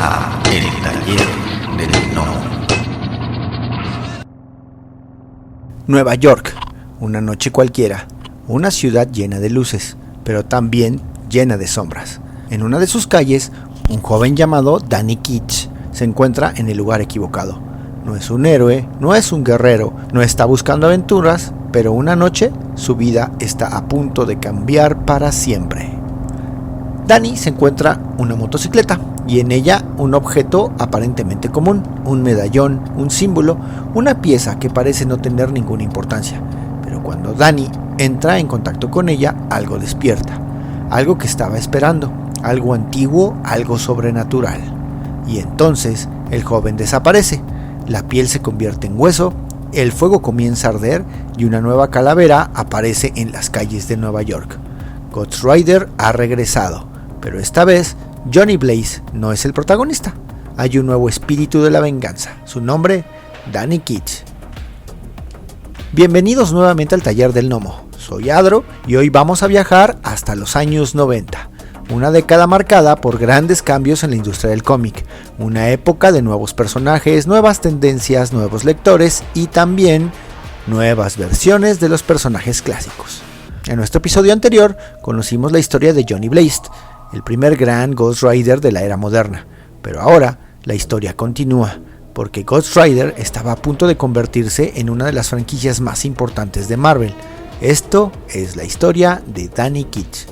a El Taller del Gnomo. Nueva York, una noche cualquiera, una ciudad llena de luces, pero también llena de sombras. En una de sus calles, un joven llamado Danny Keats se encuentra en el lugar equivocado. No es un héroe, no es un guerrero, no está buscando aventuras, pero una noche su vida está a punto de cambiar para siempre. Danny se encuentra una motocicleta y en ella un objeto aparentemente común, un medallón, un símbolo, una pieza que parece no tener ninguna importancia. Pero cuando Danny entra en contacto con ella, algo despierta, algo que estaba esperando, algo antiguo, algo sobrenatural. Y entonces el joven desaparece, la piel se convierte en hueso, el fuego comienza a arder y una nueva calavera aparece en las calles de Nueva York. Ghost Rider ha regresado, pero esta vez Johnny Blaze no es el protagonista. Hay un nuevo espíritu de la venganza, su nombre, Danny Keats. Bienvenidos nuevamente al Taller del Gnomo. Soy Adro y hoy vamos a viajar hasta los años 90. Una década marcada por grandes cambios en la industria del cómic, una época de nuevos personajes, nuevas tendencias, nuevos lectores y también nuevas versiones de los personajes clásicos. En nuestro episodio anterior conocimos la historia de Johnny Blaze, el primer gran Ghost Rider de la era moderna, pero ahora la historia continúa, porque Ghost Rider estaba a punto de convertirse en una de las franquicias más importantes de Marvel. Esto es la historia de Danny Keats.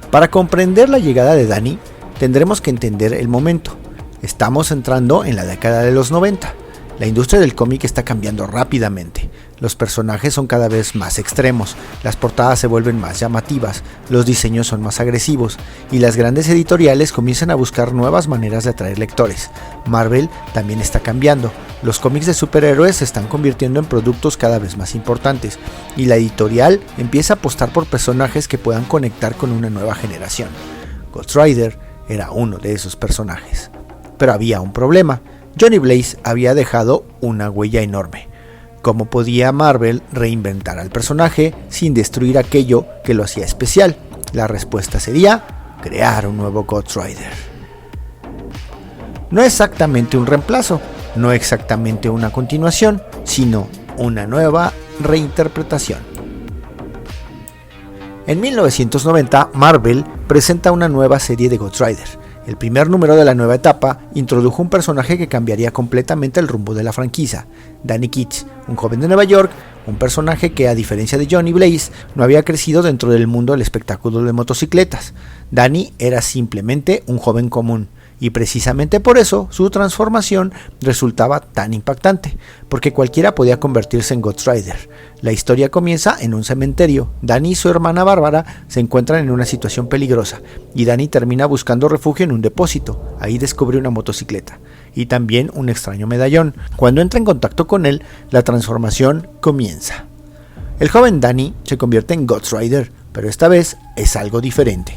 Para comprender la llegada de Danny, tendremos que entender el momento. Estamos entrando en la década de los 90. La industria del cómic está cambiando rápidamente. Los personajes son cada vez más extremos, las portadas se vuelven más llamativas, los diseños son más agresivos y las grandes editoriales comienzan a buscar nuevas maneras de atraer lectores. Marvel también está cambiando. Los cómics de superhéroes se están convirtiendo en productos cada vez más importantes y la editorial empieza a apostar por personajes que puedan conectar con una nueva generación. Ghost Rider era uno de esos personajes. Pero había un problema. Johnny Blaze había dejado una huella enorme. ¿Cómo podía Marvel reinventar al personaje sin destruir aquello que lo hacía especial? La respuesta sería crear un nuevo Ghost Rider. No exactamente un reemplazo, no exactamente una continuación, sino una nueva reinterpretación. En 1990, Marvel presenta una nueva serie de Ghost Rider. El primer número de la nueva etapa introdujo un personaje que cambiaría completamente el rumbo de la franquicia, Danny Keats, un joven de Nueva York, un personaje que a diferencia de Johnny Blaze no había crecido dentro del mundo del espectáculo de motocicletas. Danny era simplemente un joven común y precisamente por eso su transformación resultaba tan impactante, porque cualquiera podía convertirse en Ghost Rider. La historia comienza en un cementerio. Danny y su hermana Bárbara se encuentran en una situación peligrosa y Danny termina buscando refugio en un depósito. Ahí descubre una motocicleta y también un extraño medallón. Cuando entra en contacto con él, la transformación comienza. El joven Danny se convierte en Ghost Rider, pero esta vez es algo diferente.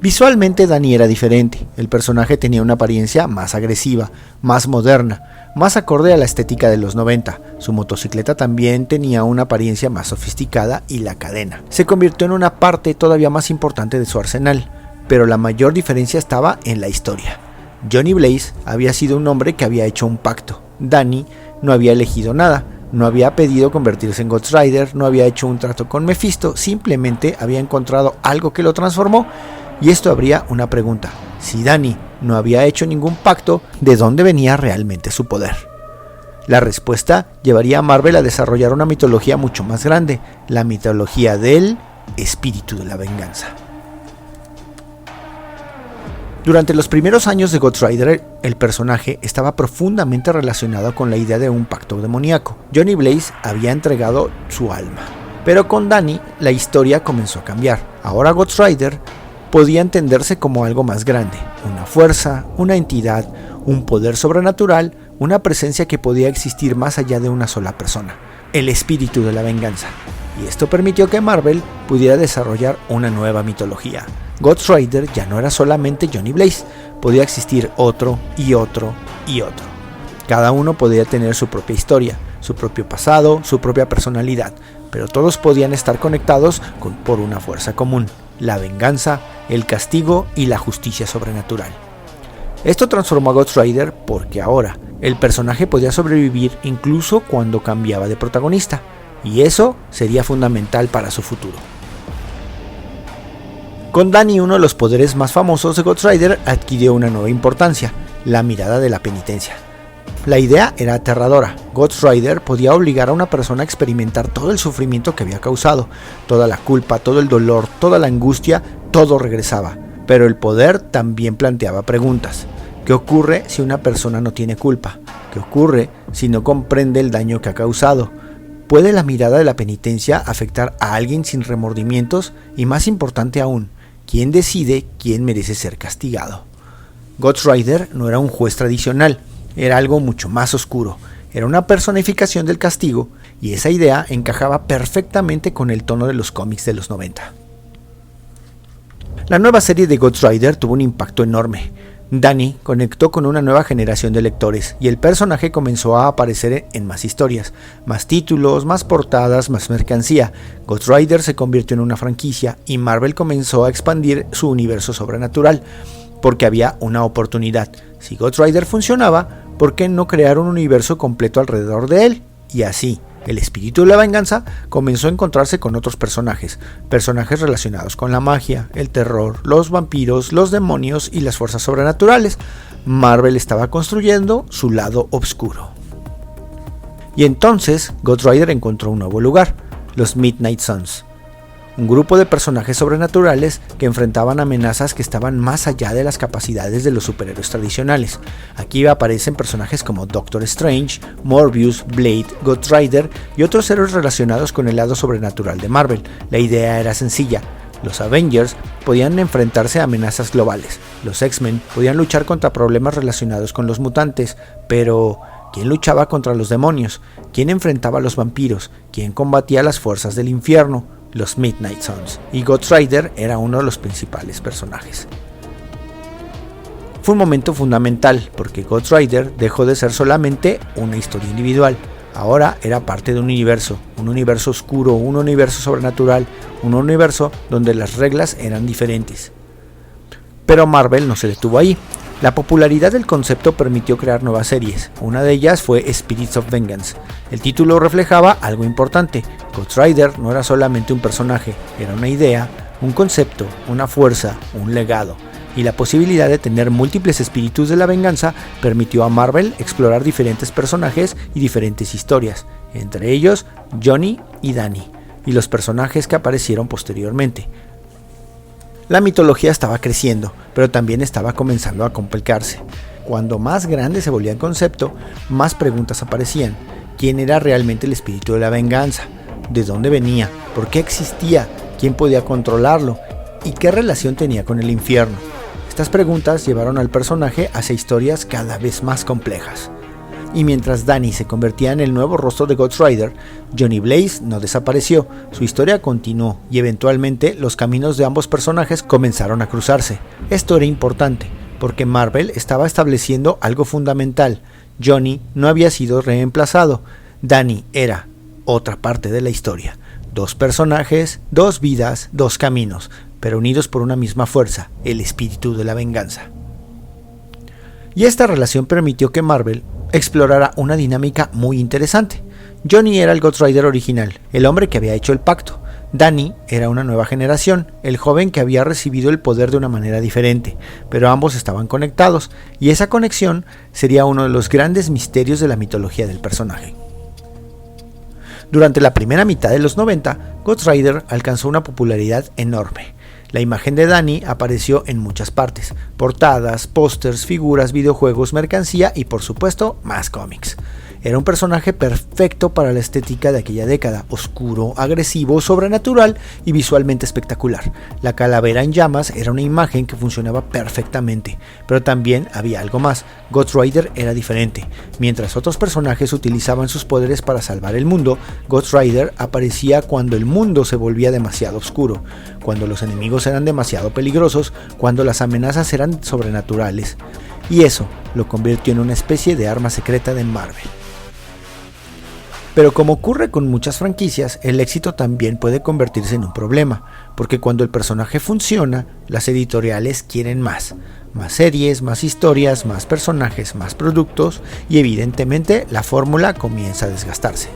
Visualmente Danny era diferente, el personaje tenía una apariencia más agresiva, más moderna, más acorde a la estética de los 90, su motocicleta también tenía una apariencia más sofisticada y la cadena se convirtió en una parte todavía más importante de su arsenal, pero la mayor diferencia estaba en la historia. Johnny Blaze había sido un hombre que había hecho un pacto, Danny no había elegido nada, no había pedido convertirse en Ghost Rider, no había hecho un trato con Mephisto, simplemente había encontrado algo que lo transformó. Y esto habría una pregunta: si Danny no había hecho ningún pacto, ¿de dónde venía realmente su poder? La respuesta llevaría a Marvel a desarrollar una mitología mucho más grande, la mitología del espíritu de la venganza. Durante los primeros años de Ghost Rider, el personaje estaba profundamente relacionado con la idea de un pacto demoníaco. Johnny Blaze había entregado su alma, pero con Danny la historia comenzó a cambiar. Ahora Ghost Rider podía entenderse como algo más grande, una fuerza, una entidad, un poder sobrenatural, una presencia que podía existir más allá de una sola persona, el espíritu de la venganza. Y esto permitió que Marvel pudiera desarrollar una nueva mitología. Ghost Rider ya no era solamente Johnny Blaze, podía existir otro y otro y otro. Cada uno podía tener su propia historia, su propio pasado, su propia personalidad, pero todos podían estar conectados por una fuerza común: la venganza, el castigo y la justicia sobrenatural. Esto transformó a Ghost Rider porque ahora el personaje podía sobrevivir incluso cuando cambiaba de protagonista, y eso sería fundamental para su futuro. Con Danny, uno de los poderes más famosos de Ghost Rider adquirió una nueva importancia: la mirada de la penitencia. La idea era aterradora. Ghost Rider podía obligar a una persona a experimentar todo el sufrimiento que había causado, toda la culpa, todo el dolor, toda la angustia, todo regresaba. Pero el poder también planteaba preguntas. ¿Qué ocurre si una persona no tiene culpa? ¿Qué ocurre si no comprende el daño que ha causado? ¿Puede la mirada de la penitencia afectar a alguien sin remordimientos? Y más importante aún, ¿quién decide quién merece ser castigado? Ghost Rider no era un juez tradicional, era algo mucho más oscuro. Era una personificación del castigo, y esa idea encajaba perfectamente con el tono de los cómics de los 90. La nueva serie de Ghost Rider tuvo un impacto enorme. Danny conectó con una nueva generación de lectores y el personaje comenzó a aparecer en más historias, más títulos, más portadas, más mercancía. Ghost Rider se convirtió en una franquicia y Marvel comenzó a expandir su universo sobrenatural, porque había una oportunidad. Si Ghost Rider funcionaba, ¿por qué no crear un universo completo alrededor de él? Y así, el espíritu de la venganza comenzó a encontrarse con otros personajes relacionados con la magia, el terror, los vampiros, los demonios y las fuerzas sobrenaturales. Marvel estaba construyendo su lado oscuro. Y entonces Ghost Rider encontró un nuevo lugar: los Midnight Suns. Un grupo de personajes sobrenaturales que enfrentaban amenazas que estaban más allá de las capacidades de los superhéroes tradicionales. Aquí aparecen personajes como Doctor Strange, Morbius, Blade, Ghost Rider y otros héroes relacionados con el lado sobrenatural de Marvel. La idea era sencilla: los Avengers podían enfrentarse a amenazas globales, los X-Men podían luchar contra problemas relacionados con los mutantes, pero ¿quién luchaba contra los demonios? ¿Quién enfrentaba a los vampiros? ¿Quién combatía las fuerzas del infierno? Los Midnight Suns, y Ghost Rider era uno de los principales personajes. Fue un momento fundamental porque Ghost Rider dejó de ser solamente una historia individual. Ahora era parte de un universo oscuro, un universo sobrenatural, un universo donde las reglas eran diferentes. Pero Marvel no se detuvo ahí. La popularidad del concepto permitió crear nuevas series. Una de ellas fue Spirits of Vengeance. El título reflejaba algo importante: Ghost Rider no era solamente un personaje, era una idea, un concepto, una fuerza, un legado. Y la posibilidad de tener múltiples espíritus de la venganza permitió a Marvel explorar diferentes personajes y diferentes historias, entre ellos Johnny y Danny, y los personajes que aparecieron posteriormente. La mitología estaba creciendo, pero también estaba comenzando a complicarse. Cuando más grande se volvía el concepto, más preguntas aparecían. ¿Quién era realmente el espíritu de la venganza? ¿De dónde venía? ¿Por qué existía? ¿Quién podía controlarlo? ¿Y qué relación tenía con el infierno? Estas preguntas llevaron al personaje hacia historias cada vez más complejas. Y mientras Danny se convertía en el nuevo rostro de Ghost Rider, Johnny Blaze no desapareció. Su historia continuó y eventualmente los caminos de ambos personajes comenzaron a cruzarse. Esto era importante porque Marvel estaba estableciendo algo fundamental: Johnny no había sido reemplazado. Danny era otra parte de la historia. Dos personajes, dos vidas, dos caminos, pero unidos por una misma fuerza: el espíritu de la venganza. Y esta relación permitió que Marvel explorara una dinámica muy interesante. Johnny era el Ghost Rider original, el hombre que había hecho el pacto. Danny era una nueva generación, el joven que había recibido el poder de una manera diferente, pero ambos estaban conectados, y esa conexión sería uno de los grandes misterios de la mitología del personaje. Durante la primera mitad de los 90, Ghost Rider alcanzó una popularidad enorme. La imagen de Danny apareció en muchas partes: portadas, pósters, figuras, videojuegos, mercancía y por supuesto más cómics. Era un personaje perfecto para la estética de aquella década: oscuro, agresivo, sobrenatural y visualmente espectacular. La calavera en llamas era una imagen que funcionaba perfectamente, pero también había algo más. Ghost Rider era diferente. Mientras otros personajes utilizaban sus poderes para salvar el mundo, Ghost Rider aparecía cuando el mundo se volvía demasiado oscuro, cuando los enemigos eran demasiado peligrosos, cuando las amenazas eran sobrenaturales. Y eso lo convirtió en una especie de arma secreta de Marvel. Pero como ocurre con muchas franquicias, el éxito también puede convertirse en un problema, porque cuando el personaje funciona, las editoriales quieren más. Más series, más historias, más personajes, más productos y evidentemente la fórmula comienza a desgastarse.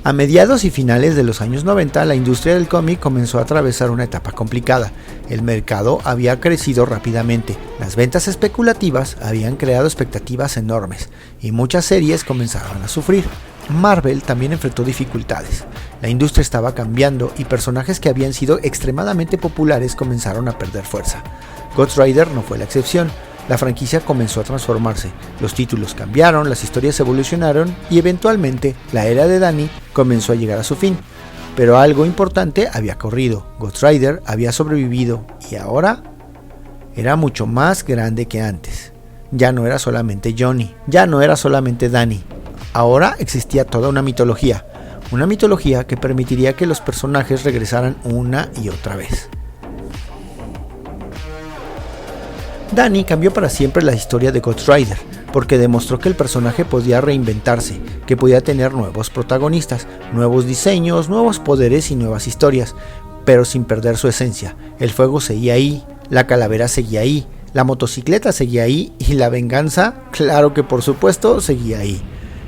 A mediados y finales de los años 90, la industria del cómic comenzó a atravesar una etapa complicada. El mercado había crecido rápidamente, las ventas especulativas habían creado expectativas enormes y muchas series comenzaron a sufrir. Marvel también enfrentó dificultades. La industria estaba cambiando y personajes que habían sido extremadamente populares comenzaron a perder fuerza. Ghost Rider no fue la excepción. La franquicia comenzó a transformarse, los títulos cambiaron, las historias evolucionaron y eventualmente la era de Danny comenzó a llegar a su fin. Pero algo importante había ocurrido, Ghost Rider había sobrevivido y ahora era mucho más grande que antes. Ya no era solamente Johnny, ya no era solamente Danny, ahora existía toda una mitología que permitiría que los personajes regresaran una y otra vez. Danny cambió para siempre la historia de Ghost Rider, porque demostró que el personaje podía reinventarse, que podía tener nuevos protagonistas, nuevos diseños, nuevos poderes y nuevas historias, pero sin perder su esencia. El fuego seguía ahí, la calavera seguía ahí, la motocicleta seguía ahí y la venganza, claro que por supuesto, seguía ahí.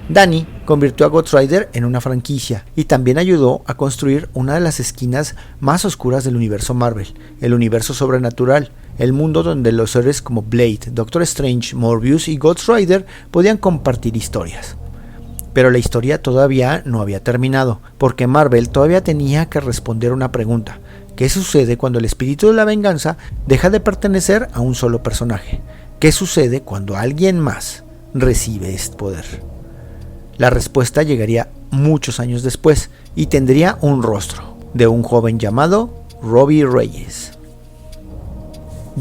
Danny convirtió a Ghost Rider en una franquicia y también ayudó a construir una de las esquinas más oscuras del universo Marvel, el universo sobrenatural, el mundo donde los héroes como Blade, Doctor Strange, Morbius y Ghost Rider podían compartir historias. Pero la historia todavía no había terminado, porque Marvel todavía tenía que responder una pregunta: ¿qué sucede cuando el espíritu de la venganza deja de pertenecer a un solo personaje? ¿Qué sucede cuando alguien más recibe este poder? La respuesta llegaría muchos años después y tendría un rostro de un joven llamado Robbie Reyes.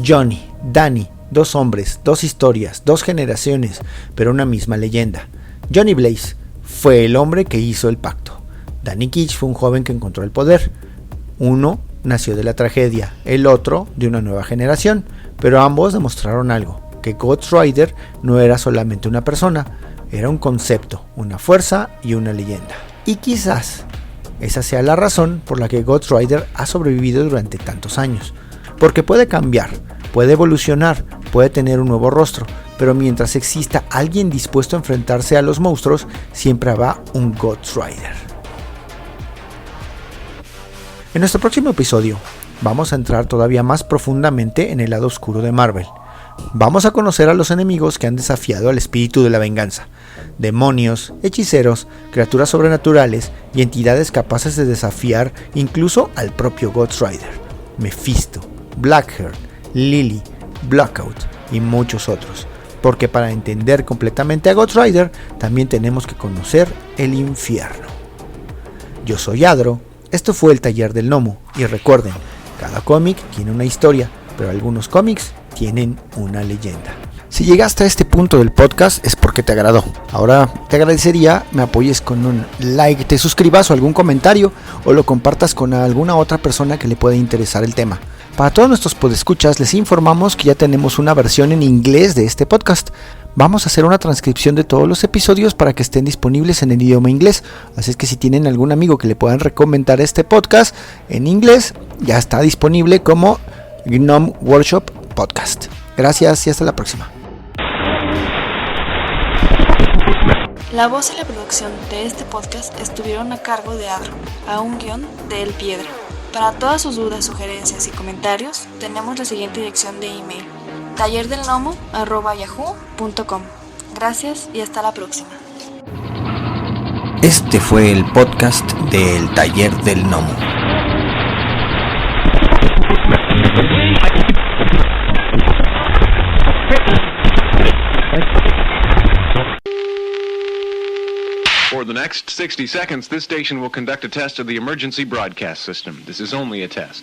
Johnny, Danny, dos hombres, dos historias, dos generaciones, pero una misma leyenda. Johnny Blaze fue el hombre que hizo el pacto. Danny Ketch fue un joven que encontró el poder. Uno nació de la tragedia, el otro de una nueva generación, pero ambos demostraron algo, que Ghost Rider no era solamente una persona, era un concepto, una fuerza y una leyenda. Y quizás esa sea la razón por la que Ghost Rider ha sobrevivido durante tantos años. Porque puede cambiar, puede evolucionar, puede tener un nuevo rostro, pero mientras exista alguien dispuesto a enfrentarse a los monstruos, siempre habrá un Ghost Rider. En nuestro próximo episodio, vamos a entrar todavía más profundamente en el lado oscuro de Marvel. Vamos a conocer a los enemigos que han desafiado al espíritu de la venganza. Demonios, hechiceros, criaturas sobrenaturales y entidades capaces de desafiar incluso al propio Ghost Rider. Mephisto, Blackheart, Lily, Blackout y muchos otros. Porque para entender completamente a Ghost Rider, también tenemos que conocer el infierno. Yo soy Adro, esto fue el Taller del Gnomo, y recuerden, cada cómic tiene una historia, pero algunos cómics tienen una leyenda. Si llegaste a este punto del podcast es porque te agradó. Ahora te agradecería me apoyes con un like, te suscribas o algún comentario o lo compartas con alguna otra persona que le pueda interesar el tema. Para todos nuestros podescuchas les informamos que ya tenemos una versión en inglés de este podcast. Vamos a hacer una transcripción de todos los episodios para que estén disponibles en el idioma inglés. Así es que si tienen algún amigo que le puedan recomendar este podcast en inglés, ya está disponible como Gnome Workshop Podcast. Gracias y hasta la próxima. La voz y la producción de este podcast estuvieron a cargo de Adro, a un guión de El Piedra. Para todas sus dudas, sugerencias y comentarios, tenemos la siguiente dirección de email: tallerdelgnomo@yahoo.com. Gracias y hasta la próxima. Este fue el podcast del Taller del Gnomo. For the next 60 seconds, this station will conduct a test of the emergency broadcast system. This is only a test.